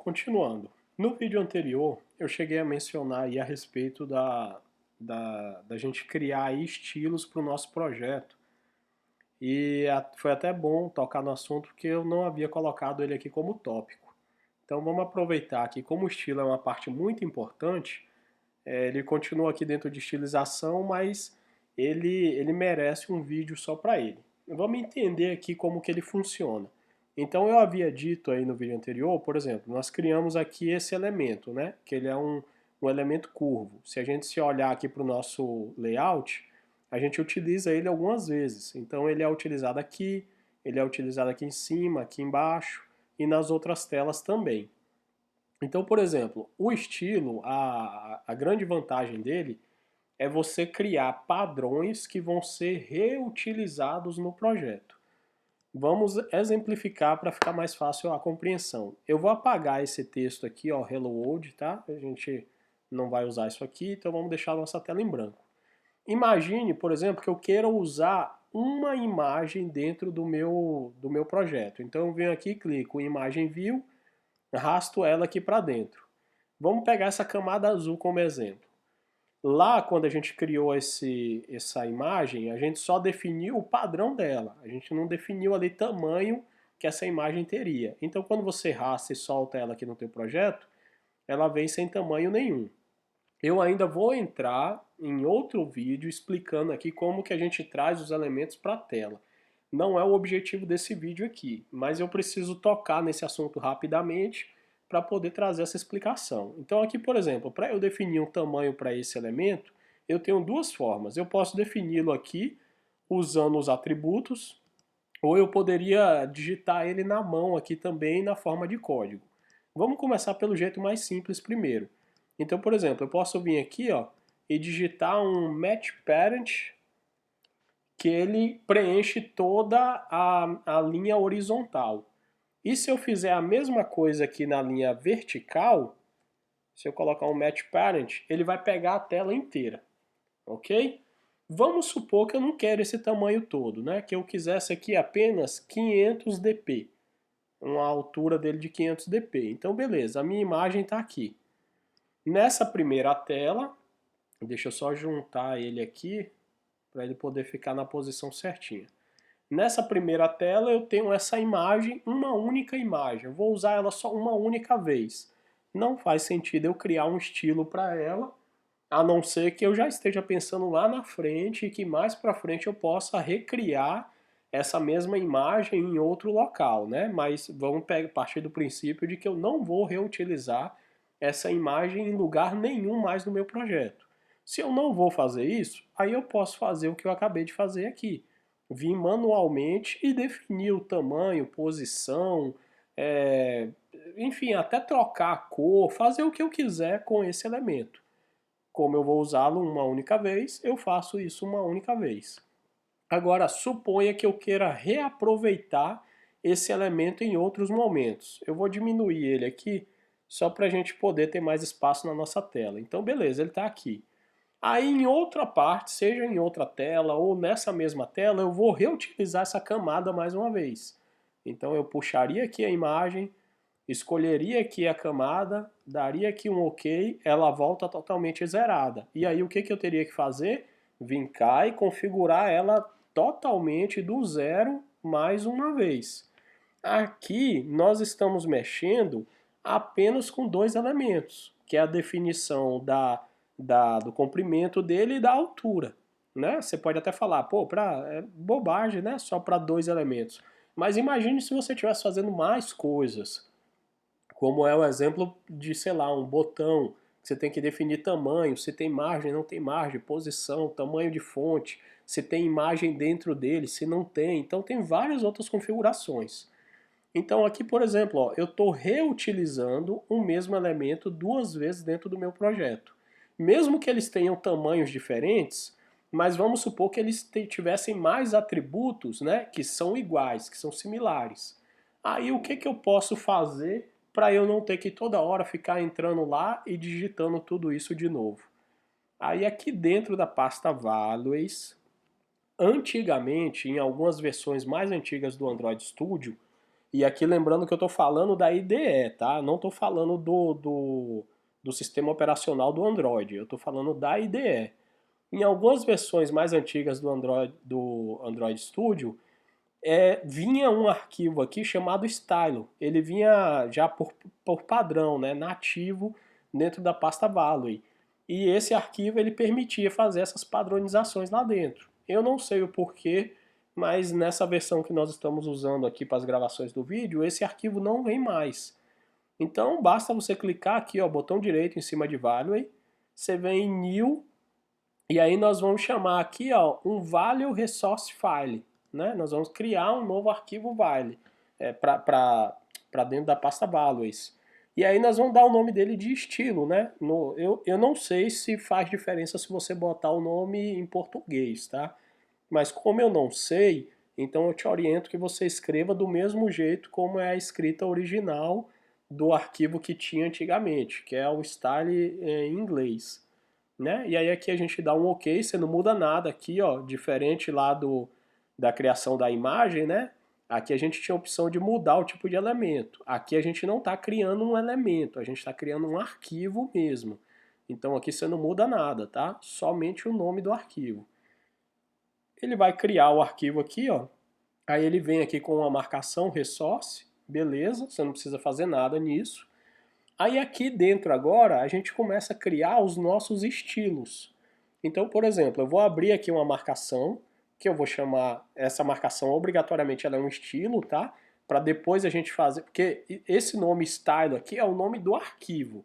continuando. No vídeo anterior, eu cheguei a mencionar aí a respeito da gente criar aí estilos para o nosso projeto. Foi até bom tocar no assunto porque eu não havia colocado ele aqui como tópico. Então vamos aproveitar que como o estilo é uma parte muito importante, ele continua aqui dentro de estilização, mas ele merece um vídeo só para ele. Vamos entender aqui como que ele funciona. Então eu havia dito aí no vídeo anterior, por exemplo, nós criamos aqui esse elemento, né? Que ele é um elemento curvo. Se a gente se olhar aqui para o nosso layout, a gente utiliza ele algumas vezes. Então ele é utilizado aqui, ele é utilizado aqui em cima, aqui embaixo e nas outras telas também. Então, por exemplo, o estilo, a grande vantagem dele é você criar padrões que vão ser reutilizados no projeto. Vamos exemplificar para ficar mais fácil a compreensão. Eu vou apagar esse texto aqui, ó, Hello World, tá? A gente não vai usar isso aqui, então vamos deixar a nossa tela em branco. Imagine, por exemplo, que eu queira usar uma imagem dentro do meu projeto. Então eu venho aqui, clico em Imagem View, arrasto ela aqui para dentro. Vamos pegar essa camada azul como exemplo. Lá, quando a gente criou essa imagem, a gente só definiu o padrão dela. A gente não definiu ali tamanho que essa imagem teria. Então, quando você raça e solta ela aqui no teu projeto, ela vem sem tamanho nenhum. Eu ainda vou entrar em outro vídeo explicando aqui como que a gente traz os elementos para a tela. Não é o objetivo desse vídeo aqui, mas eu preciso tocar nesse assunto rapidamente para poder trazer essa explicação. Então aqui, por exemplo, para eu definir um tamanho para esse elemento, eu tenho duas formas. Eu posso defini-lo aqui usando os atributos, ou eu poderia digitar ele na mão aqui também na forma de código. Vamos começar pelo jeito mais simples primeiro. Então, por exemplo, eu posso vir aqui, ó, e digitar um match parent que ele preenche toda a linha horizontal. E se eu fizer a mesma coisa aqui na linha vertical, se eu colocar um match parent, ele vai pegar a tela inteira, ok? Vamos supor que eu não quero esse tamanho todo, né? Que eu quisesse aqui apenas 500 dp, uma altura dele de 500 dp. Então, beleza, a minha imagem está aqui. Nessa primeira tela, deixa eu só juntar ele aqui para ele poder ficar na posição certinha. Nessa primeira tela eu tenho essa imagem, uma única imagem. Eu vou usar ela só uma única vez. Não faz sentido eu criar um estilo para ela, a não ser que eu já esteja pensando lá na frente e que mais para frente eu possa recriar essa mesma imagem em outro local, né? Mas vamos partir do princípio de que eu não vou reutilizar essa imagem em lugar nenhum mais no meu projeto. Se eu não vou fazer isso, aí eu posso fazer o que eu acabei de fazer aqui. Vir manualmente e definir o tamanho, posição, enfim, até trocar a cor, fazer o que eu quiser com esse elemento. Como eu vou usá-lo uma única vez, eu faço isso uma única vez. Agora, suponha que eu queira reaproveitar esse elemento em outros momentos. Eu vou diminuir ele aqui só para a gente poder ter mais espaço na nossa tela. Então, beleza, ele está aqui. Aí, em outra parte, seja em outra tela ou nessa mesma tela, eu vou reutilizar essa camada mais uma vez. Então, eu puxaria aqui a imagem, escolheria aqui a camada, daria aqui um OK, ela volta totalmente zerada. E aí, o que eu teria que fazer? Vim cá e configurar ela totalmente do zero mais uma vez. Aqui nós estamos mexendo apenas com dois elementos, que é a definição do comprimento dele e da altura. Né? Você pode até falar, pô, é bobagem, né? Só para dois elementos. Mas imagine se você estivesse fazendo mais coisas, como é o exemplo de, sei lá, um botão, que você tem que definir tamanho, se tem margem, não tem margem, posição, tamanho de fonte, se tem imagem dentro dele, se não tem. Então tem várias outras configurações. Então aqui, por exemplo, ó, eu estou reutilizando o mesmo elemento duas vezes dentro do meu projeto. Mesmo que eles tenham tamanhos diferentes, mas vamos supor que eles tivessem mais atributos, né, que são iguais, que são similares. Aí o que eu posso fazer para eu não ter que toda hora ficar entrando lá e digitando tudo isso de novo? Aí aqui dentro da pasta Values, antigamente, em algumas versões mais antigas do Android Studio, E aqui lembrando que eu estou falando da IDE, tá? Não estou falando do sistema operacional do Android, eu estou falando da IDE. Em algumas versões mais antigas do Android Studio, vinha um arquivo aqui chamado Stylo. Ele vinha já por padrão, né, nativo dentro da pasta Value. E esse arquivo ele permitia fazer essas padronizações lá dentro. Eu não sei o porquê, mas nessa versão que nós estamos usando aqui para as gravações do vídeo, esse arquivo não vem mais. Então basta você clicar aqui, ó, botão direito em cima de Value, você vem em New, e aí nós vamos chamar aqui, ó, um Value Resource File, né? Nós vamos criar um novo arquivo Value para dentro da pasta Values. E aí nós vamos dar o nome dele de estilo, né? Eu não sei se faz diferença se você botar o nome em português, tá? Mas como eu não sei, então eu te oriento que você escreva do mesmo jeito como é a escrita original do arquivo que tinha antigamente, que é o style em inglês, né? E aí aqui a gente dá um OK, você não muda nada aqui, ó, diferente lá da criação da imagem, né? Aqui a gente tinha a opção de mudar o tipo de elemento. Aqui a gente não está criando um elemento, a gente está criando um arquivo mesmo. Então aqui você não muda nada, tá? Somente o nome do arquivo. Ele vai criar o arquivo aqui, ó. Aí ele vem aqui com uma marcação resource, beleza, você não precisa fazer nada nisso. Aí aqui dentro agora a gente começa a criar os nossos estilos. Então, por exemplo, eu vou abrir aqui uma marcação, que eu vou chamar, essa marcação obrigatoriamente ela é um estilo, tá? Para depois a gente fazer, porque esse nome style aqui é o nome do arquivo.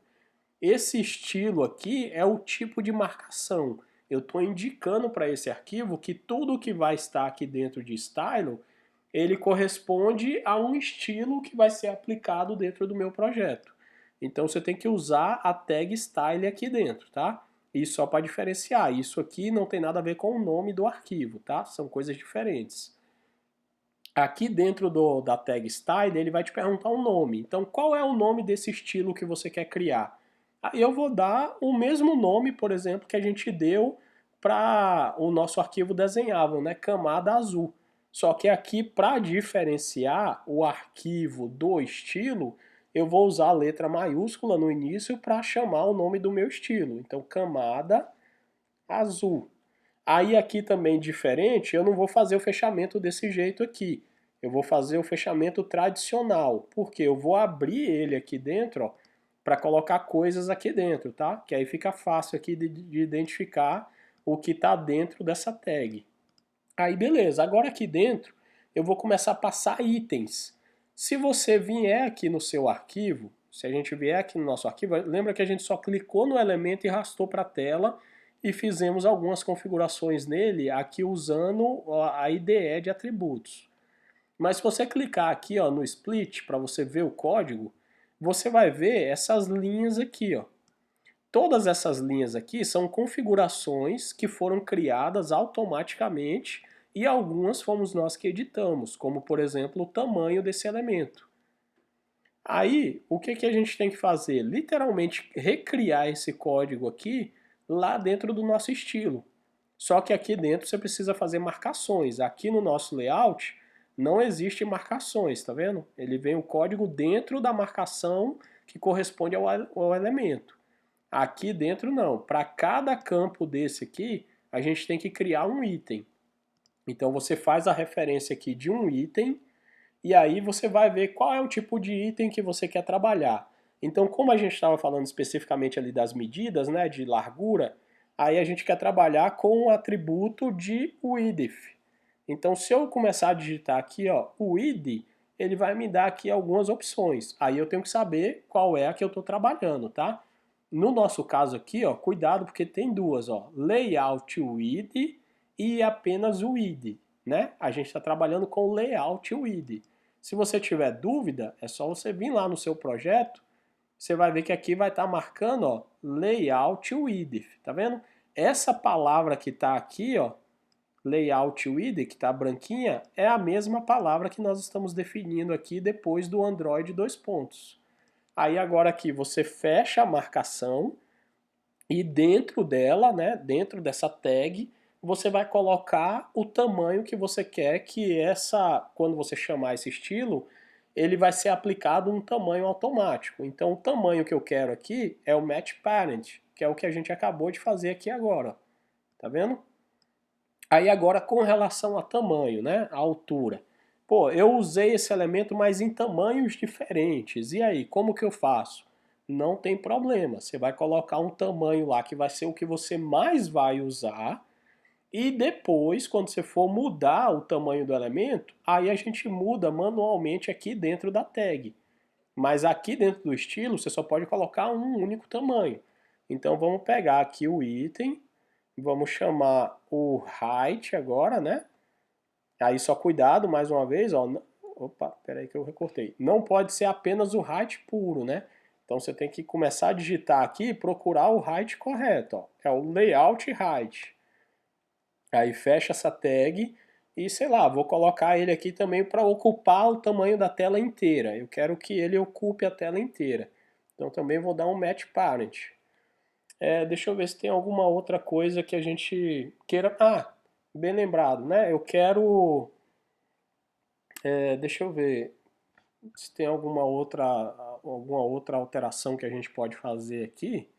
Esse estilo aqui é o tipo de marcação. Eu estou indicando para esse arquivo que tudo que vai estar aqui dentro de style, ele corresponde a um estilo que vai ser aplicado dentro do meu projeto. Então você tem que usar a tag style aqui dentro, tá? Isso só para diferenciar. Isso aqui não tem nada a ver com o nome do arquivo, tá? São coisas diferentes. Aqui dentro da tag style, ele vai te perguntar um nome. Então, qual é o nome desse estilo que você quer criar? Aí eu vou dar o mesmo nome, por exemplo, que a gente deu para o nosso arquivo desenhável, né? Camada azul. Só que aqui, para diferenciar o arquivo do estilo, eu vou usar a letra maiúscula no início para chamar o nome do meu estilo. Então, camada azul. Aí aqui também diferente, eu não vou fazer o fechamento desse jeito aqui. Eu vou fazer o fechamento tradicional, porque eu vou abrir ele aqui dentro, ó, para colocar coisas aqui dentro, tá? Que aí fica fácil aqui de identificar o que está dentro dessa tag. Aí beleza, agora aqui dentro eu vou começar a passar itens. Se você vier aqui no seu arquivo, se a gente vier aqui no nosso arquivo, lembra que a gente só clicou no elemento e arrastou para a tela e fizemos algumas configurações nele aqui usando a IDE de atributos. Mas se você clicar aqui, ó, no split para você ver o código, você vai ver essas linhas aqui, ó. Todas essas linhas aqui são configurações que foram criadas automaticamente e algumas fomos nós que editamos, como por exemplo o tamanho desse elemento. Aí, o que a gente tem que fazer? Literalmente recriar esse código aqui lá dentro do nosso estilo. Só que aqui dentro você precisa fazer marcações. Aqui no nosso layout não existe marcações, tá vendo? Ele vem o código dentro da marcação que corresponde ao elemento. Aqui dentro não. Para cada campo desse aqui, a gente tem que criar um item. Então você faz a referência aqui de um item e aí você vai ver qual é o tipo de item que você quer trabalhar. Então, como a gente estava falando especificamente ali das medidas, né, de largura, aí a gente quer trabalhar com o atributo de width. Então, se eu começar a digitar aqui, ó, width, ele vai me dar aqui algumas opções. Aí eu tenho que saber qual é a que eu estou trabalhando, tá? No nosso caso aqui, ó, cuidado porque tem duas, ó, layout width e apenas width, né? A gente está trabalhando com layout width. Se você tiver dúvida, é só você vir lá no seu projeto, você vai ver que aqui vai estar marcando, ó, layout width, tá vendo? Essa palavra que está aqui, ó, layout width, que está branquinha, é a mesma palavra que nós estamos definindo aqui depois do Android dois pontos. Aí agora aqui você fecha a marcação e dentro dela, né, dentro dessa tag, você vai colocar o tamanho que você quer que essa, quando você chamar esse estilo, ele vai ser aplicado um tamanho automático. Então o tamanho que eu quero aqui é o Match Parent, que é o que a gente acabou de fazer aqui agora. Tá vendo? Aí agora com relação a tamanho, né? A altura. Pô, eu usei esse elemento, mas em tamanhos diferentes. E aí, como que eu faço? Não tem problema. Você vai colocar um tamanho lá que vai ser o que você mais vai usar. E depois, quando você for mudar o tamanho do elemento, aí a gente muda manualmente aqui dentro da tag. Mas aqui dentro do estilo, você só pode colocar um único tamanho. Então vamos pegar aqui o item, vamos chamar o height agora, né? Aí só cuidado, mais uma vez, ó. Opa, peraí que eu recortei. Não pode ser apenas o height puro, né? Então você tem que começar a digitar aqui e procurar o height correto, ó. É o layout height. Aí fecha essa tag e, sei lá, vou colocar ele aqui também para ocupar o tamanho da tela inteira. Eu quero que ele ocupe a tela inteira. Então também vou dar um match parent. Deixa eu ver se tem alguma outra coisa que a gente queira... Ah, bem lembrado, né? Eu quero... deixa eu ver se tem alguma outra alteração que a gente pode fazer aqui,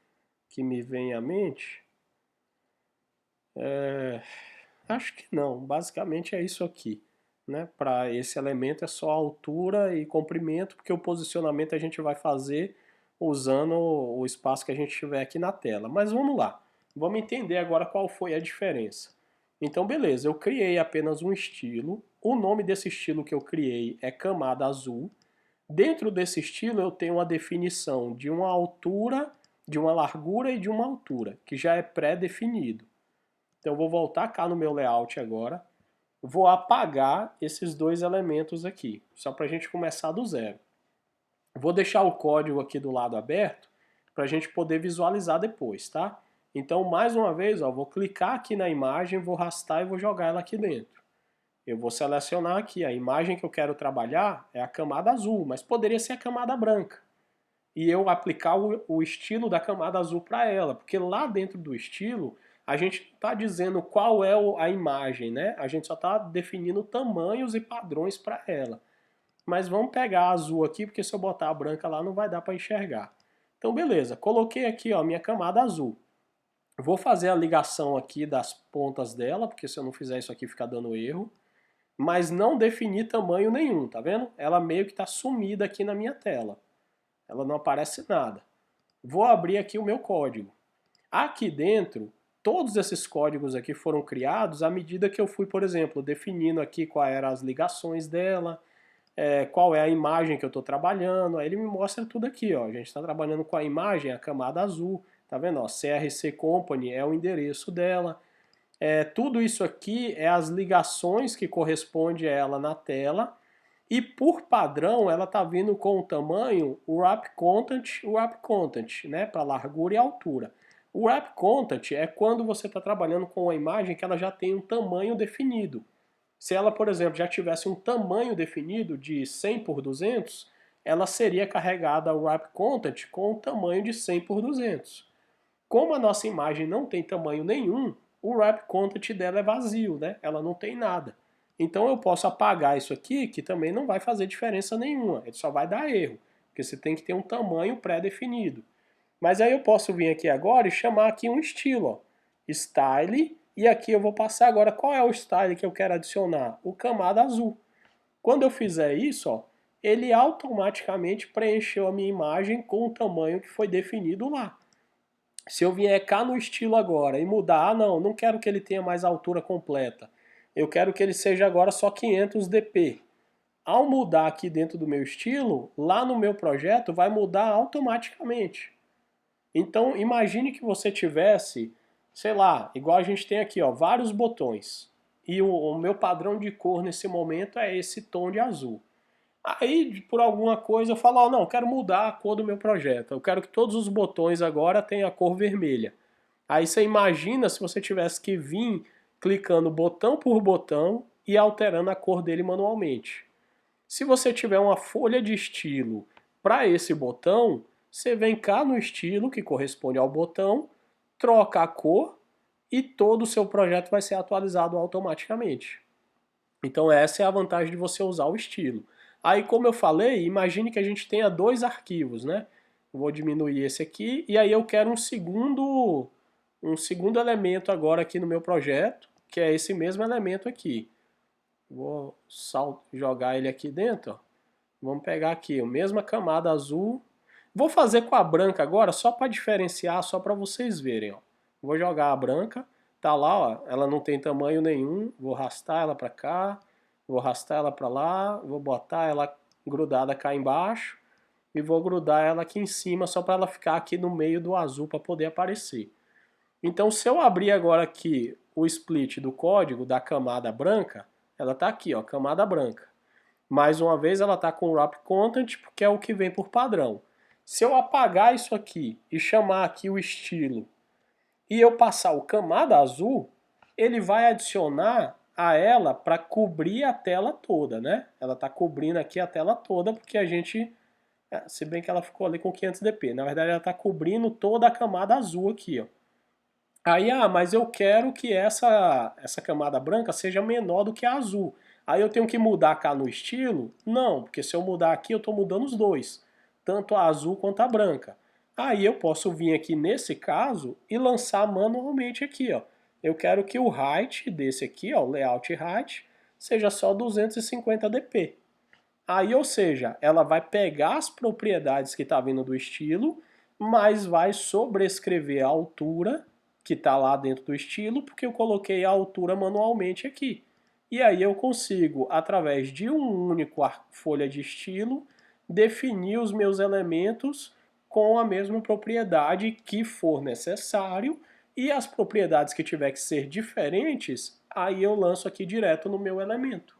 que me vem à mente. Acho que não, basicamente é isso aqui. Né? Para esse elemento é só altura e comprimento, porque o posicionamento a gente vai fazer usando o espaço que a gente tiver aqui na tela. Mas vamos lá, vamos entender agora qual foi a diferença. Então beleza, eu criei apenas um estilo, o nome desse estilo que eu criei é camada azul. Dentro desse estilo eu tenho uma definição de uma altura, de uma largura e de uma altura, que já é pré-definido. Então eu vou voltar cá no meu layout agora, vou apagar esses dois elementos aqui, só para a gente começar do zero. Vou deixar o código aqui do lado aberto para a gente poder visualizar depois, tá? Então, mais uma vez, ó, vou clicar aqui na imagem, vou arrastar e vou jogar ela aqui dentro. Eu vou selecionar aqui, a imagem que eu quero trabalhar é a camada azul, mas poderia ser a camada branca. E eu aplicar o estilo da camada azul para ela, porque lá dentro do estilo a gente não está dizendo qual é a imagem, né? A gente só está definindo tamanhos e padrões para ela. Mas vamos pegar a azul aqui, porque se eu botar a branca lá não vai dar para enxergar. Então beleza, coloquei aqui ó, minha camada azul. Vou fazer a ligação aqui das pontas dela, porque se eu não fizer isso aqui fica dando erro. Mas não defini tamanho nenhum, tá vendo? Ela meio que está sumida aqui na minha tela. Ela não aparece nada. Vou abrir aqui o meu código. Aqui dentro, todos esses códigos aqui foram criados à medida que eu fui, por exemplo, definindo aqui quais eram as ligações dela, qual é a imagem que eu estou trabalhando. Aí ele me mostra tudo aqui, ó. A gente está trabalhando com a imagem, a camada azul, tá vendo? Ó, CRC Company é o endereço dela. Tudo isso aqui é as ligações que corresponde a ela na tela. E por padrão ela está vindo com o tamanho wrap content, né, para largura e altura. O wrap content é quando você está trabalhando com uma imagem que ela já tem um tamanho definido. Se ela, por exemplo, já tivesse um tamanho definido de 100 por 200, ela seria carregada o wrap content com o tamanho de 100 por 200. Como a nossa imagem não tem tamanho nenhum, o wrap content dela é vazio, né? Ela não tem nada. Então eu posso apagar isso aqui, que também não vai fazer diferença nenhuma, ele só vai dar erro, porque você tem que ter um tamanho pré-definido. Mas aí eu posso vir aqui agora e chamar aqui um estilo, ó, style, e aqui eu vou passar agora qual é o style que eu quero adicionar, o camada azul. Quando eu fizer isso, ó, ele automaticamente preencheu a minha imagem com o tamanho que foi definido lá. Se eu vier cá no estilo agora e mudar, não quero que ele tenha mais altura completa. Eu quero que ele seja agora só 500 dp. Ao mudar aqui dentro do meu estilo, lá no meu projeto vai mudar automaticamente. Então imagine que você tivesse, sei lá, igual a gente tem aqui, ó, vários botões. E o meu padrão de cor nesse momento é esse tom de azul. Aí, por alguma coisa, eu falo, não, eu quero mudar a cor do meu projeto. Eu quero que todos os botões agora tenham a cor vermelha. Aí você imagina se você tivesse que vir clicando botão por botão e alterando a cor dele manualmente. Se você tiver uma folha de estilo para esse botão, você vem cá no estilo que corresponde ao botão, troca a cor e todo o seu projeto vai ser atualizado automaticamente. Então essa é a vantagem de você usar o estilo. Aí, como eu falei, imagine que a gente tenha dois arquivos, né? Eu vou diminuir esse aqui e aí eu quero um segundo elemento agora aqui no meu projeto, que é esse mesmo elemento aqui. Vou jogar ele aqui dentro, ó. Vamos pegar aqui a mesma camada azul. Vou fazer com a branca agora, só para diferenciar, só para vocês verem, ó. Vou jogar a branca, tá lá, ó, ela não tem tamanho nenhum. Vou arrastar ela para cá, vou arrastar ela para lá, vou botar ela grudada cá embaixo e vou grudar ela aqui em cima só para ela ficar aqui no meio do azul para poder aparecer. Então, se eu abrir agora aqui o split do código da camada branca, ela está aqui, ó, camada branca. Mais uma vez, ela está com wrap content, porque é o que vem por padrão. Se eu apagar isso aqui e chamar aqui o estilo e eu passar o camada azul, ele vai adicionar a ela para cobrir a tela toda, né? Ela está cobrindo aqui a tela toda porque a gente, se bem que ela ficou ali com 500dp, na verdade ela está cobrindo toda a camada azul aqui, ó. Aí, mas eu quero que essa camada branca seja menor do que a azul. Aí eu tenho que mudar cá no estilo? Não, porque se eu mudar aqui eu estou mudando os dois, tanto a azul quanto a branca. Aí eu posso vir aqui nesse caso e lançar manualmente aqui, ó. Eu quero que o height desse aqui, ó, o layout height, seja só 250dp. Aí, ou seja, ela vai pegar as propriedades que está vindo do estilo, mas vai sobrescrever a altura que está lá dentro do estilo, porque eu coloquei a altura manualmente aqui. E aí eu consigo, através de um único folha de estilo, definir os meus elementos com a mesma propriedade que for necessário, e as propriedades que tiver que ser diferentes, aí eu lanço aqui direto no meu elemento.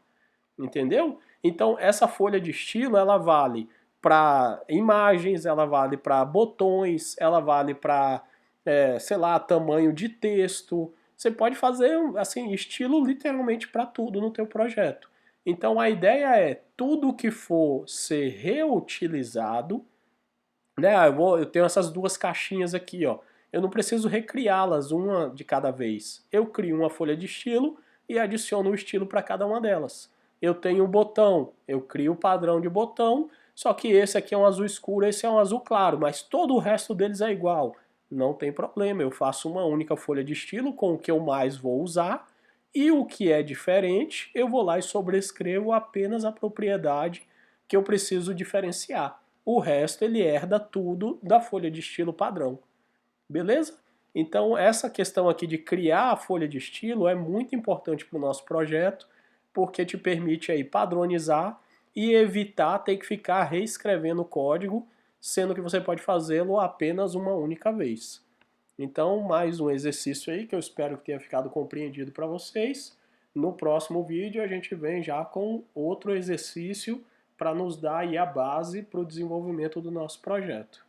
Entendeu? Então essa folha de estilo ela vale para imagens, ela vale para botões, ela vale para, sei lá, tamanho de texto. Você pode fazer assim estilo literalmente para tudo no teu projeto. Então a ideia é tudo que for ser reutilizado, né? Eu tenho essas duas caixinhas aqui, ó. Eu não preciso recriá-las uma de cada vez. Eu crio uma folha de estilo e adiciono o estilo para cada uma delas. Eu tenho um botão, eu crio o padrão de botão, só que esse aqui é um azul escuro, esse é um azul claro, mas todo o resto deles é igual. Não tem problema, eu faço uma única folha de estilo com o que eu mais vou usar e o que é diferente, eu vou lá e sobrescrevo apenas a propriedade que eu preciso diferenciar. O resto ele herda tudo da folha de estilo padrão. Beleza? Então essa questão aqui de criar a folha de estilo é muito importante para o nosso projeto, porque te permite aí padronizar e evitar ter que ficar reescrevendo o código, sendo que você pode fazê-lo apenas uma única vez. Então, mais um exercício aí que eu espero que tenha ficado compreendido para vocês. No próximo vídeo a gente vem já com outro exercício para nos dar aí a base para o desenvolvimento do nosso projeto.